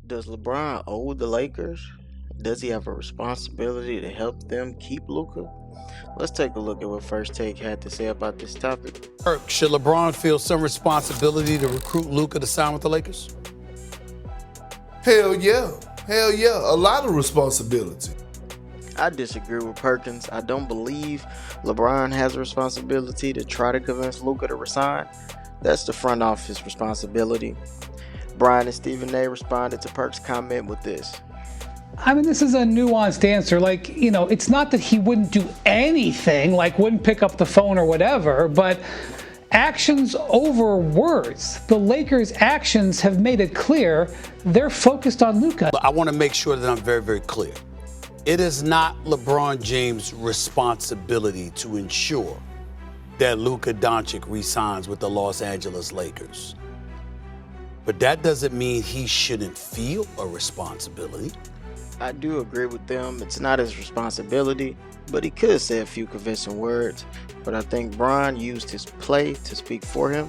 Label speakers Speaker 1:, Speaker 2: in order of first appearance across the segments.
Speaker 1: Does LeBron owe the Lakers? Does he have a responsibility to help them keep Luka? Let's take a look at what First Take had to say about this topic.
Speaker 2: Should LeBron feel some responsibility to recruit Luka to sign with the Lakers?
Speaker 3: Hell yeah. Hell yeah. A lot of responsibility.
Speaker 1: I disagree with Perkins. I don't believe LeBron has a responsibility to try to convince Luka to resign. That's the front office responsibility. Brian and Stephen A responded to Perk's comment with this.
Speaker 4: I mean, this is a nuanced answer. It's not that he wouldn't do anything, like wouldn't pick up the phone or whatever, but actions over words. The Lakers' actions have made it clear they're focused on Luka.
Speaker 2: I want to make sure that I'm very, very clear. It is not LeBron James' responsibility to ensure that Luka Doncic re-signs with the Los Angeles Lakers. But that doesn't mean he shouldn't feel a responsibility.
Speaker 1: I do agree with them. It's not his responsibility, but he could say a few convincing words. But I think Bron used his play to speak for him.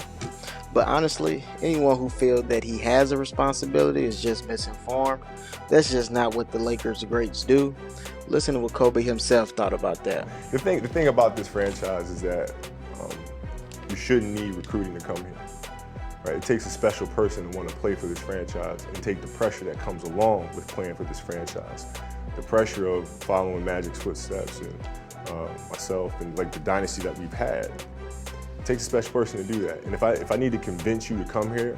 Speaker 1: But honestly, anyone who feels that he has a responsibility is just misinformed. That's just not what the Lakers greats do. Listen to what Kobe himself thought about that.
Speaker 5: The thing about this franchise is that you shouldn't need recruiting to come here. Right? It takes a special person to want to play for this franchise and take the pressure that comes along with playing for this franchise. The pressure of following Magic's footsteps and myself and like the dynasty that we've had. It takes a special person to do that. And if I need to convince you to come here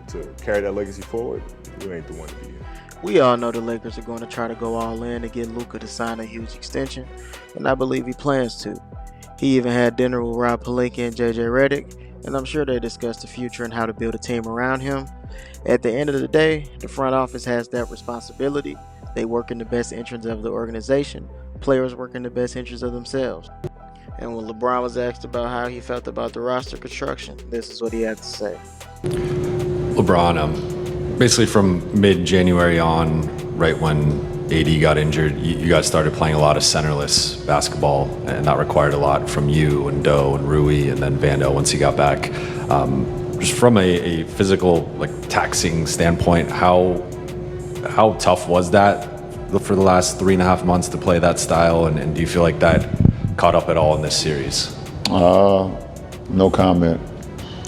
Speaker 5: to carry that legacy forward, you ain't the one to be here.
Speaker 1: We all know the Lakers are going to try to go all in to get Luka to sign a huge extension, and I believe he plans to. He even had dinner with Rob Pelinka and JJ Redick, and I'm sure they discussed the future and how to build a team around him. At the end of the day, the front office has that responsibility. They work in the best interest of the organization. Players work in the best interest of themselves. And when LeBron was asked about how he felt about the roster construction, this is what he had to say.
Speaker 6: LeBron, basically from mid-January on, right when AD got injured, you guys started playing a lot of centerless basketball, and that required a lot from you and Doe and Rui and then Vando once he got back. Just from a physical, taxing standpoint, how tough was that for the last 3.5 months to play that style, and do you feel like that caught up at all in this series?
Speaker 7: No comment.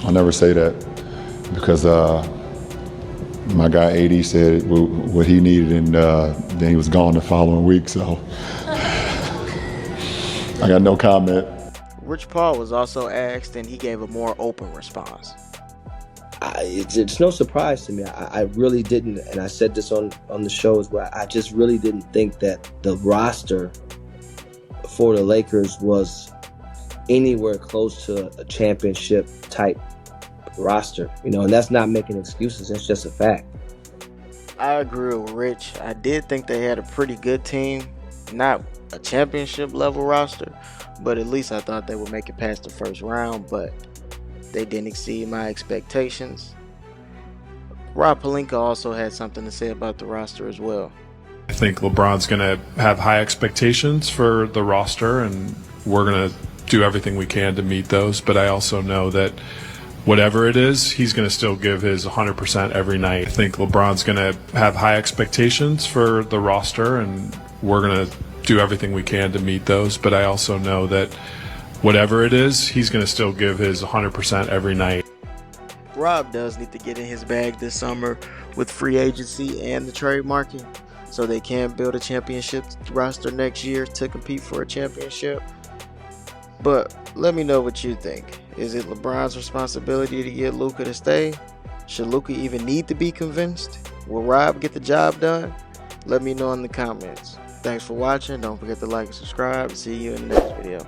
Speaker 7: I'll never say that because my guy AD said what he needed, and then he was gone the following week, so I got no comment.
Speaker 1: Rich Paul was also asked, and he gave a more open response.
Speaker 8: It's no surprise to me. I really didn't, and I said this on the show as well, I just really didn't think that the roster for the Lakers was anywhere close to a championship type roster, and that's not making excuses. It's just a fact.
Speaker 1: I agree with Rich. I did think they had a pretty good team, not a championship level roster, but at least I thought they would make it past the first round, but they didn't exceed my expectations. Rob Pelinka also had something to say about the roster as well.
Speaker 9: I think LeBron's going to have high expectations for the roster, and we're going to do everything we can to meet those, but I also know that whatever it is, he's going to still give his 100% every night. I think LeBron's going to have high expectations for the roster, and we're going to do everything we can to meet those. But I also know that whatever it is, he's going to still give his 100% every night.
Speaker 1: Rob does need to get in his bag this summer with free agency and the trade market so they can build a championship roster next year to compete for a championship. But let me know what you think. Is it LeBron's responsibility to get Luka to stay? Should Luka even need to be convinced? Will Rob get the job done? Let me know in the comments. Thanks for watching. Don't forget to like and subscribe. See you in the next video.